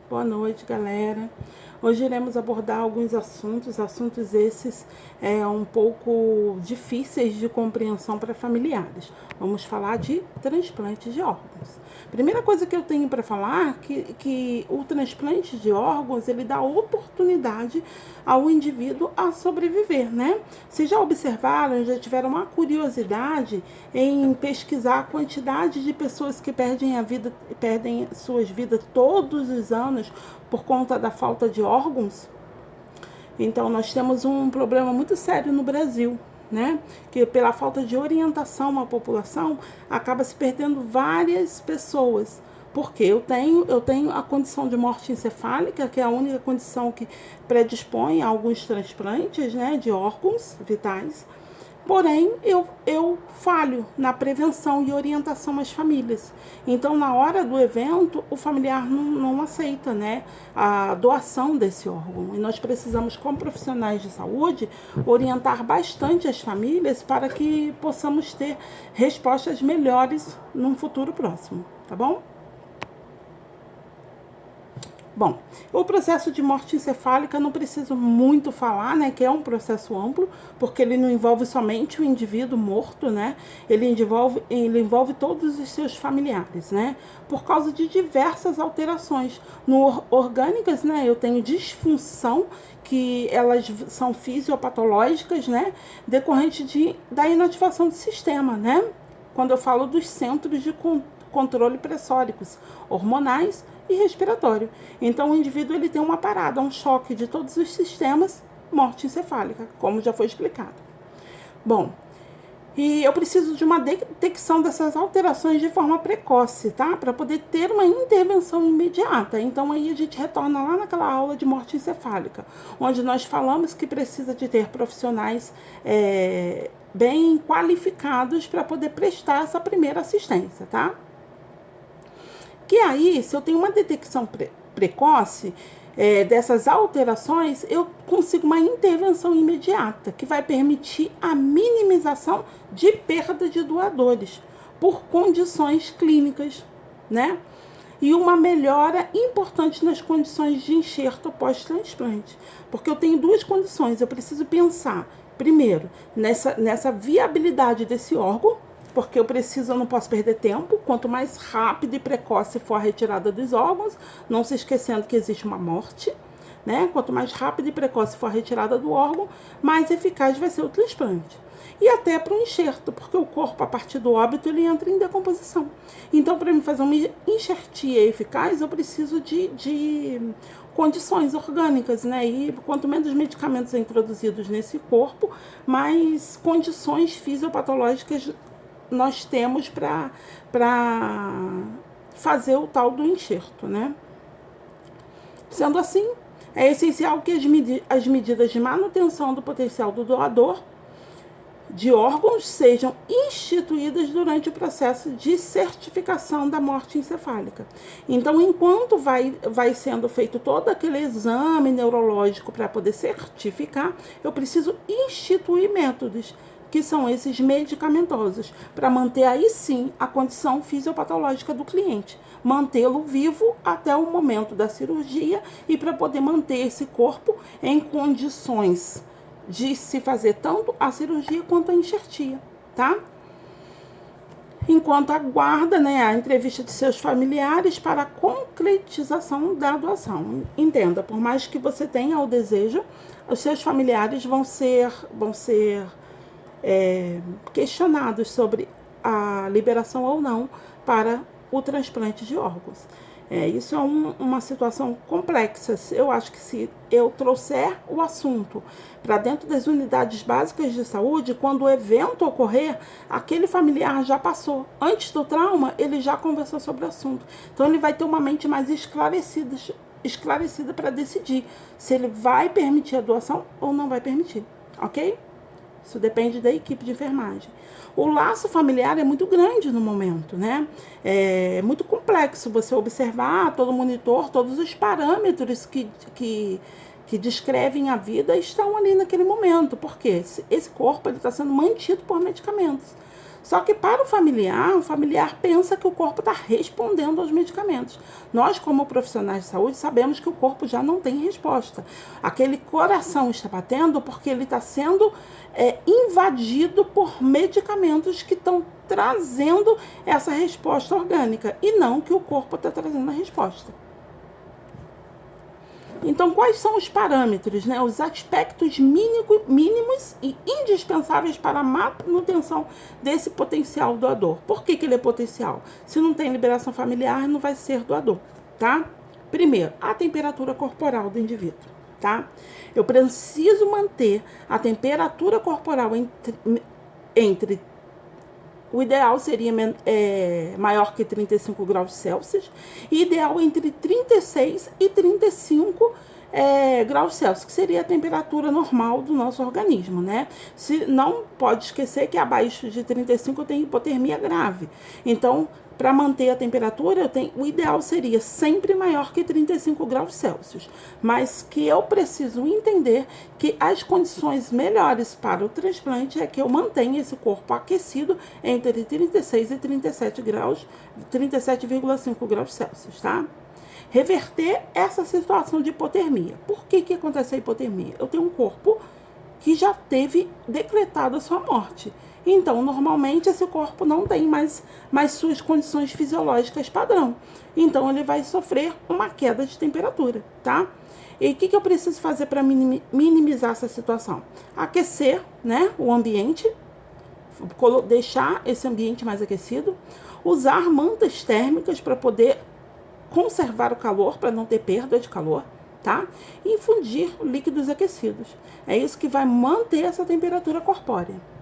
Boa noite, galera. Hoje iremos abordar alguns assuntos esses um pouco difíceis de compreensão para familiares. Vamos falar de transplantes de órgãos. Primeira coisa que eu tenho para falar que o transplante de órgãos, ele dá oportunidade ao indivíduo a sobreviver, né? Vocês já observaram, já tiveram uma curiosidade em pesquisar a quantidade de pessoas que perdem suas vidas todos os anos por conta da falta de órgãos? Então, nós temos um problema muito sério no Brasil, né? Que pela falta de orientação à população, acaba se perdendo várias pessoas. Porque eu tenho a condição de morte encefálica, que é a única condição que predispõe a alguns transplantes, né, de órgãos vitais. Porém, eu falho na prevenção e orientação às famílias. Então, na hora do evento, o familiar não aceita, né, a doação desse órgão. E nós precisamos, como profissionais de saúde, orientar bastante as famílias para que possamos ter respostas melhores num futuro próximo, tá bom? Bom, o processo de morte encefálica não preciso muito falar, né, que é um processo amplo, porque ele não envolve somente o indivíduo morto, né, ele envolve todos os seus familiares, né, por causa de diversas alterações orgânicas, né, eu tenho disfunção, que elas são fisiopatológicas, né, decorrente da inativação do sistema, né, quando eu falo dos centros de controle pressóricos, hormonais e respiratório. Então, o indivíduo ele tem uma parada, um choque de todos os sistemas, morte encefálica, como já foi explicado. Bom, e eu preciso de uma detecção dessas alterações de forma precoce, tá? Para poder ter uma intervenção imediata. Então, aí a gente retorna lá naquela aula de morte encefálica, onde nós falamos que precisa de ter profissionais bem qualificados para poder prestar essa primeira assistência, tá? Que aí, se eu tenho uma detecção precoce dessas alterações, eu consigo uma intervenção imediata, que vai permitir a minimização de perda de doadores por condições clínicas, né? E uma melhora importante nas condições de enxerto pós-transplante. Porque eu tenho duas condições, eu preciso pensar, primeiro, nessa viabilidade desse órgão, porque eu não posso perder tempo. Quanto mais rápido e precoce for a retirada dos órgãos, não se esquecendo que existe uma morte, né? Quanto mais rápido e precoce for a retirada do órgão, mais eficaz vai ser o transplante. E até para o enxerto, porque o corpo, a partir do óbito, ele entra em decomposição. Então, para mim fazer uma enxertia eficaz, eu preciso de condições orgânicas, né? E quanto menos medicamentos introduzidos nesse corpo, mais condições fisiopatológicas nós temos para fazer o tal do enxerto, né? Sendo assim, é essencial que as medidas de manutenção do potencial do doador de órgãos sejam instituídas durante o processo de certificação da morte encefálica. Então, enquanto vai sendo feito todo aquele exame neurológico para poder certificar, eu preciso instituir métodos, que são esses medicamentosos, para manter aí sim a condição fisiopatológica do cliente, mantê-lo vivo até o momento da cirurgia e para poder manter esse corpo em condições de se fazer tanto a cirurgia quanto a enxertia, tá? Enquanto aguarda, né, a entrevista de seus familiares para a concretização da doação. Entenda, por mais que você tenha o desejo, os seus familiares vão ser questionados sobre a liberação ou não para o transplante de órgãos. Isso é uma situação complexa. Eu acho que se eu trouxer o assunto para dentro das unidades básicas de saúde, quando o evento ocorrer, aquele familiar já passou. Antes do trauma, ele já conversou sobre o assunto. Então, ele vai ter uma mente mais esclarecida para decidir se ele vai permitir a doação ou não vai permitir, ok? Isso depende da equipe de enfermagem. O laço familiar é muito grande no momento, né? É muito complexo você observar todo o monitor, todos os parâmetros que descrevem a vida estão ali naquele momento. Porque esse corpo está sendo mantido por medicamentos. Só que para o familiar pensa que o corpo está respondendo aos medicamentos. Nós, como profissionais de saúde, sabemos que o corpo já não tem resposta. Aquele coração está batendo porque ele está sendo invadido por medicamentos que estão trazendo essa resposta orgânica e não que o corpo está trazendo a resposta. Então, quais são os parâmetros, né? Os aspectos mínimos e indispensáveis para a manutenção desse potencial doador? Por que ele é potencial? Se não tem liberação familiar, não vai ser doador, tá? Primeiro, a temperatura corporal do indivíduo, tá? Eu preciso manter a temperatura corporal entre o ideal seria maior que 35 graus Celsius e ideal entre 36 e 35 graus Celsius, que seria a temperatura normal do nosso organismo, né? Não pode esquecer que abaixo de 35 tem hipotermia grave. Então, para manter a temperatura, o ideal seria sempre maior que 35 graus Celsius. Mas que eu preciso entender que as condições melhores para o transplante é que eu mantenha esse corpo aquecido entre 36 e 37 graus, 37,5 graus Celsius, tá? Reverter essa situação de hipotermia. Por que acontece a hipotermia? Eu tenho um corpo que já teve decretado a sua morte. Então, normalmente, esse corpo não tem mais suas condições fisiológicas padrão. Então, ele vai sofrer uma queda de temperatura, tá? E o que eu preciso fazer para minimizar essa situação? Aquecer, né, o ambiente, deixar esse ambiente mais aquecido, usar mantas térmicas para poder conservar o calor, para não ter perda de calor, tá? E infundir líquidos aquecidos. É isso que vai manter essa temperatura corpórea.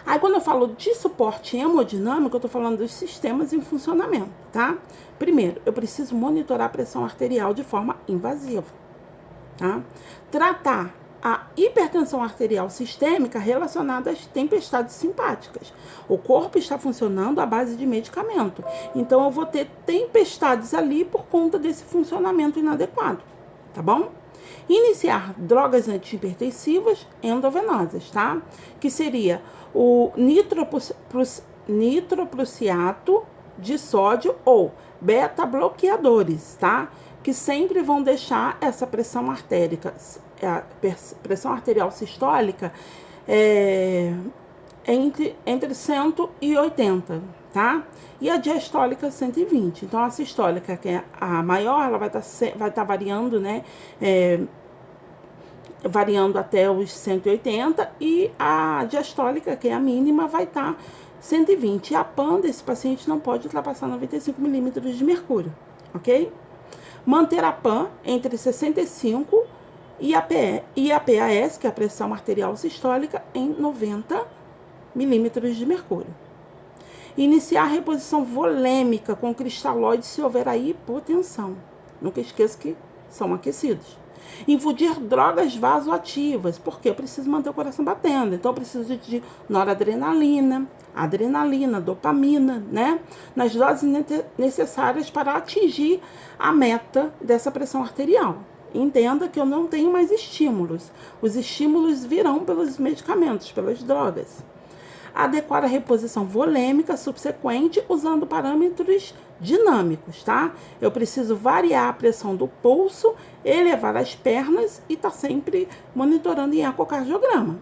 Aí, quando eu falo de suporte hemodinâmico, eu estou falando dos sistemas em funcionamento, tá? Primeiro, eu preciso monitorar a pressão arterial de forma invasiva, tá? Tratar a hipertensão arterial sistêmica relacionada às tempestades simpáticas. O corpo está funcionando à base de medicamento. Então, eu vou ter tempestades ali por conta desse funcionamento inadequado, tá bom? Iniciar drogas antihipertensivas endovenosas, tá? Que seria o nitroprusiato de sódio ou beta-bloqueadores, tá? Que sempre vão deixar essa pressão arterial sistólica entre 180, tá? E a diastólica 120. Então, a sistólica, que é a maior, ela vai estar variando, né? Variando até os 180, e a diastólica, que é a mínima, vai estar 120. E a PAN desse paciente não pode ultrapassar 95 milímetros de mercúrio, ok? Manter a PAN entre 65 e a PAS, que é a pressão arterial sistólica, em 90 milímetros de mercúrio. Iniciar a reposição volêmica com cristalóide se houver a hipotensão. Nunca esqueça que são aquecidos. Infundir drogas vasoativas, porque eu preciso manter o coração batendo. Então, eu preciso de noradrenalina, adrenalina, dopamina, né? Nas doses necessárias para atingir a meta dessa pressão arterial. Entenda que eu não tenho mais estímulos. Os estímulos virão pelos medicamentos, pelas drogas. Adequar a reposição volêmica subsequente usando parâmetros dinâmicos, tá? Eu preciso variar a pressão do pulso, elevar as pernas e estar sempre monitorando em ecocardiograma.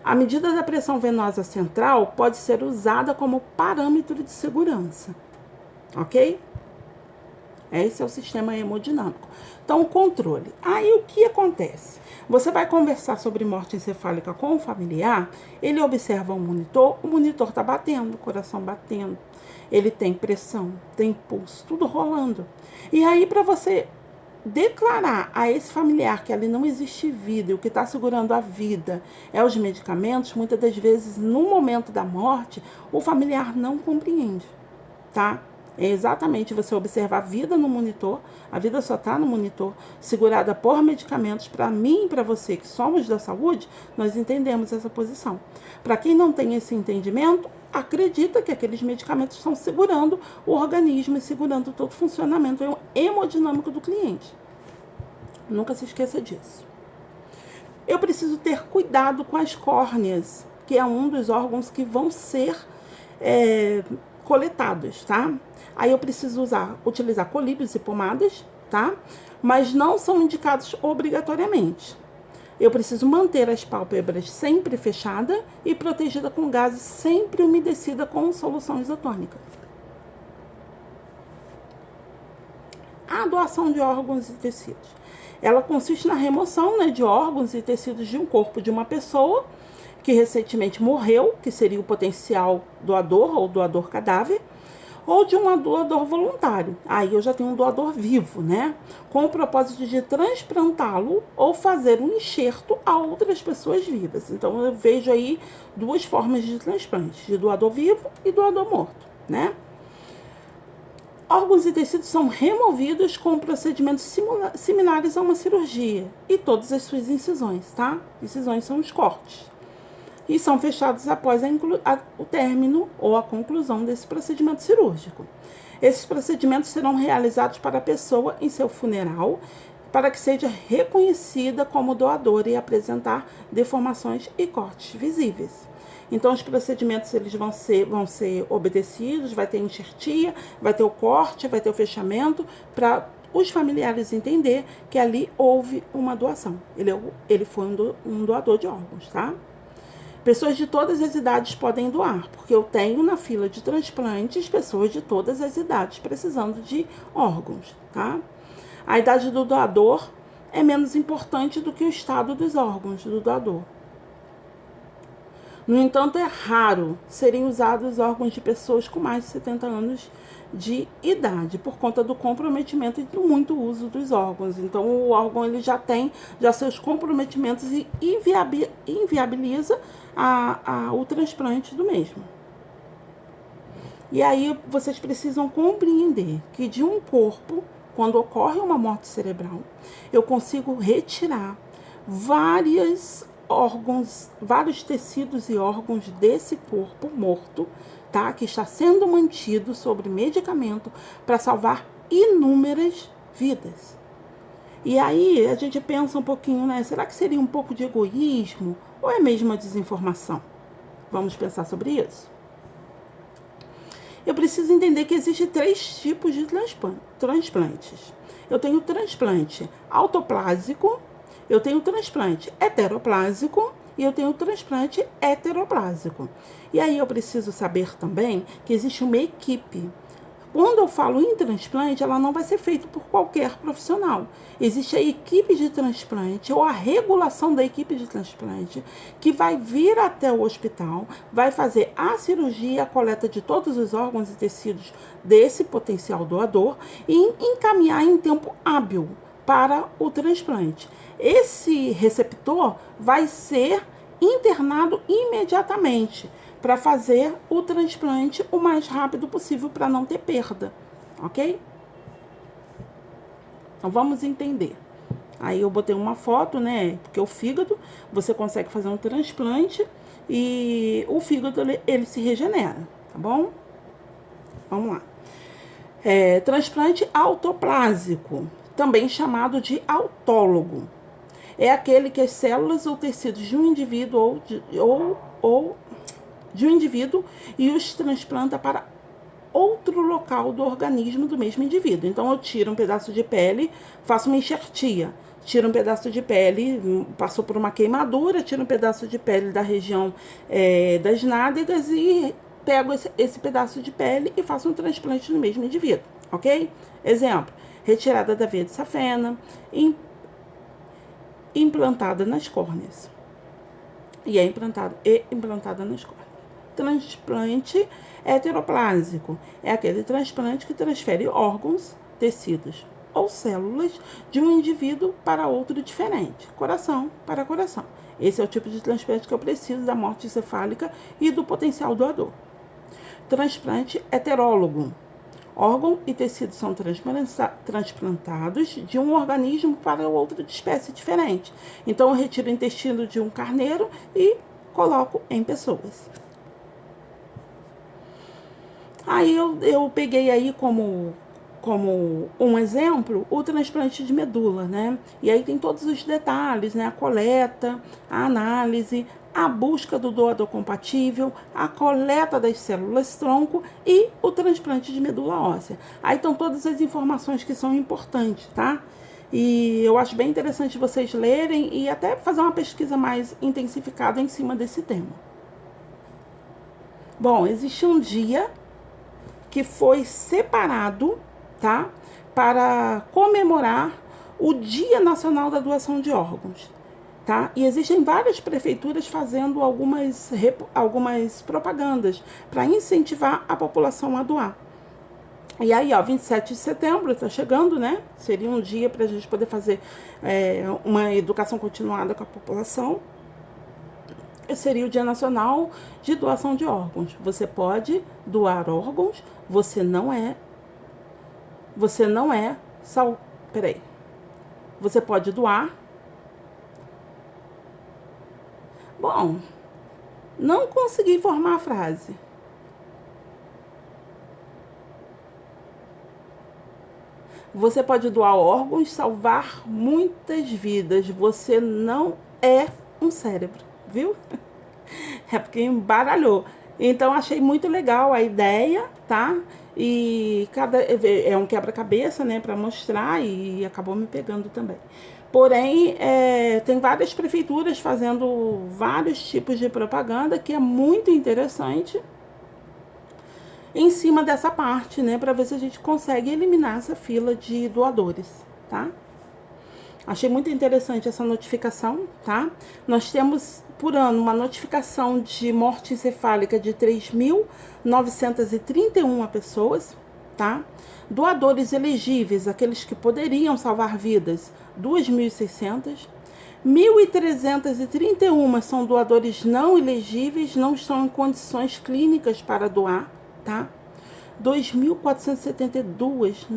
A medida da pressão venosa central pode ser usada como parâmetro de segurança, ok? Esse é o sistema hemodinâmico. Então, o controle. Aí, o que acontece? Você vai conversar sobre morte encefálica com o familiar, ele observa o monitor está batendo, o coração batendo, ele tem pressão, tem pulso, tudo rolando. E aí, para você declarar a esse familiar que ali não existe vida e o que está segurando a vida é os medicamentos, muitas das vezes, no momento da morte, o familiar não compreende, tá? É exatamente você observar a vida no monitor, a vida só está no monitor, segurada por medicamentos. Para mim e para você que somos da saúde, nós entendemos essa posição. Para quem não tem esse entendimento, acredita que aqueles medicamentos estão segurando o organismo e segurando todo o funcionamento hemodinâmico do cliente. Nunca se esqueça disso. Eu preciso ter cuidado com as córneas que é um dos órgãos que vão ser coletados, tá? Aí eu preciso utilizar colírios e pomadas, tá? Mas não são indicados obrigatoriamente. Eu preciso manter as pálpebras sempre fechadas e protegida com gaze sempre umedecida com solução isotônica. A doação de órgãos e tecidos. Ela consiste na remoção, né, de órgãos e tecidos de um corpo de uma pessoa que recentemente morreu, que seria o potencial doador ou doador cadáver, ou de um doador voluntário. Aí eu já tenho um doador vivo, né? Com o propósito de transplantá-lo ou fazer um enxerto a outras pessoas vivas. Então eu vejo aí duas formas de transplante, de doador vivo e doador morto, né? Órgãos e tecidos são removidos com procedimentos similares a uma cirurgia e todas as suas incisões, tá? Incisões são os cortes. E são fechados após o término ou a conclusão desse procedimento cirúrgico. Esses procedimentos serão realizados para a pessoa em seu funeral, para que seja reconhecida como doadora e apresentar deformações e cortes visíveis. Então, os procedimentos eles vão ser obedecidos, vai ter enxertia, vai ter o corte, vai ter o fechamento, para os familiares entender que ali houve uma doação. Ele foi um doador de órgãos, tá? Pessoas de todas as idades podem doar, porque eu tenho na fila de transplantes pessoas de todas as idades precisando de órgãos, tá? A idade do doador é menos importante do que o estado dos órgãos do doador. No entanto, é raro serem usados órgãos de pessoas com mais de 70 anos de idade, por conta do comprometimento e do muito uso dos órgãos. Então, o órgão ele já tem seus comprometimentos e inviabiliza o transplante do mesmo. E aí, vocês precisam compreender que de um corpo, quando ocorre uma morte cerebral, eu consigo retirar vários tecidos e órgãos desse corpo morto, tá? Que está sendo mantido sobre medicamento para salvar inúmeras vidas. E aí a gente pensa um pouquinho, né? Será que seria um pouco de egoísmo ou é mesmo a desinformação? Vamos pensar sobre isso. Eu preciso entender que existem 3 tipos de transplantes. Eu tenho transplante autoplásico, eu tenho transplante heteroplásico e eu tenho transplante heteroplásico. E aí eu preciso saber também que existe uma equipe. Quando eu falo em transplante, ela não vai ser feita por qualquer profissional. Existe a equipe de transplante ou a regulação da equipe de transplante que vai vir até o hospital, vai fazer a cirurgia, a coleta de todos os órgãos e tecidos desse potencial doador e encaminhar em tempo hábil para o transplante. Esse receptor vai ser internado imediatamente para fazer o transplante o mais rápido possível para não ter perda, ok? Então vamos entender. Aí eu botei uma foto, né? Porque o fígado, você consegue fazer um transplante e o fígado ele se regenera, tá bom? Vamos lá. Transplante autoplásico, também chamado de autólogo. É aquele que as células ou tecidos de um indivíduo de um indivíduo e os transplanta para outro local do organismo do mesmo indivíduo. Então eu tiro um pedaço de pele, faço uma enxertia, tiro um pedaço de pele, passou por uma queimadura, tiro um pedaço de pele da região das nádegas e pego esse pedaço de pele e faço um transplante no mesmo indivíduo, ok? Exemplo, retirada da veia de safena, implantada nas córneas. E é implantada nas córneas. Transplante heteroplásico é aquele transplante que transfere órgãos, tecidos ou células de um indivíduo para outro diferente, coração para coração. Esse é o tipo de transplante que eu preciso da morte encefálica e do potencial doador. Transplante heterólogo. Órgão e tecido são transplantados de um organismo para outra espécie diferente. Então, eu retiro o intestino de um carneiro e coloco em pessoas. Aí, eu peguei aí como um exemplo o transplante de medula, né? E aí tem todos os detalhes, né? A coleta, a análise, a busca do doador compatível, a coleta das células-tronco e o transplante de medula óssea. Aí estão todas as informações que são importantes, tá? E eu acho bem interessante vocês lerem e até fazer uma pesquisa mais intensificada em cima desse tema. Bom, existe um dia que foi separado, tá? Para comemorar o Dia Nacional da Doação de Órgãos. Tá? E existem várias prefeituras fazendo algumas propagandas para incentivar a população a doar. E aí, ó, 27 de setembro está chegando, né? Seria um dia para a gente poder fazer uma educação continuada com a população. Seria o Dia Nacional de Doação de Órgãos. Você pode doar órgãos, você não é Peraí. Você pode doar. Bom, não consegui formar a frase. Você pode doar órgãos, salvar muitas vidas. Você não é um cérebro, viu? É porque embaralhou. Então, achei muito legal a ideia, tá? E é um quebra-cabeça, né, para mostrar, e acabou me pegando também. Porém, tem várias prefeituras fazendo vários tipos de propaganda, que é muito interessante, em cima dessa parte, né, para ver se a gente consegue eliminar essa fila de doadores, tá? Achei muito interessante essa notificação, tá? Nós temos, por ano, uma notificação de morte encefálica de 3.931 pessoas, tá? Doadores elegíveis, aqueles que poderiam salvar vidas, 2.600. 1.331 são doadores não elegíveis, não estão em condições clínicas para doar, tá? 2.472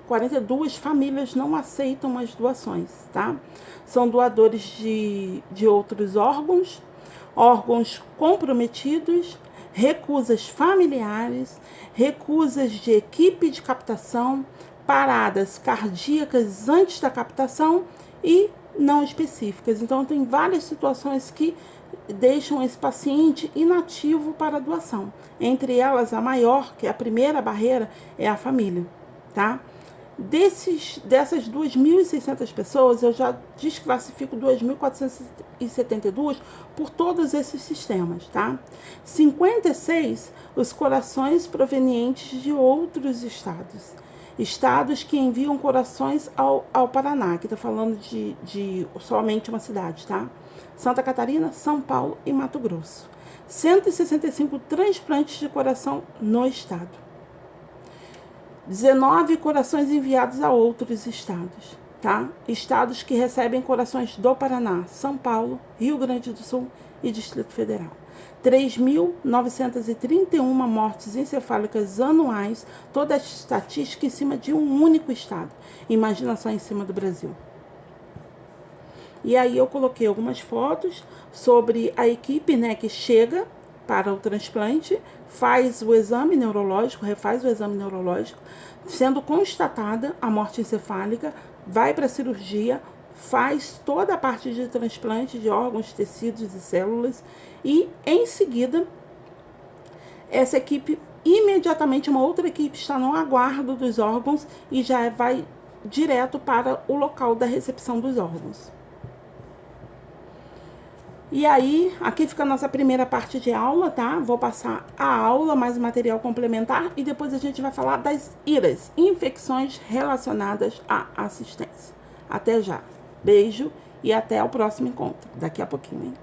42 famílias não aceitam as doações, tá? São doadores de outros órgãos comprometidos, recusas familiares, recusas de equipe de captação, paradas cardíacas antes da captação e não específicas. Então, tem várias situações que deixam esse paciente inativo para a doação. Entre elas, a maior, que é a primeira barreira, é a família, tá? Dessas 2.600 pessoas, eu já desclassifico 2.472 por todos esses sistemas, tá? 56, os corações provenientes de outros estados. Estados que enviam corações ao Paraná, que está falando de somente uma cidade, tá? Santa Catarina, São Paulo e Mato Grosso. 165 transplantes de coração no estado. 19 corações enviados a outros estados, tá? Estados que recebem corações do Paraná, São Paulo, Rio Grande do Sul e Distrito Federal. 3.931 mortes encefálicas anuais, toda a estatística em cima de um único estado. Imagina só em cima do Brasil. E aí eu coloquei algumas fotos sobre a equipe, né, que chega para o transplante, faz o exame neurológico, refaz o exame neurológico, sendo constatada a morte encefálica, vai para a cirurgia, faz toda a parte de transplante de órgãos, tecidos e células e, em seguida, essa equipe, imediatamente, uma outra equipe está no aguardo dos órgãos e já vai direto para o local da recepção dos órgãos. E aí, aqui fica a nossa primeira parte de aula, tá? Vou passar a aula, mais material complementar, e depois a gente vai falar das IRAs, infecções relacionadas à assistência. Até já. Beijo e até o próximo encontro, daqui a pouquinho, hein?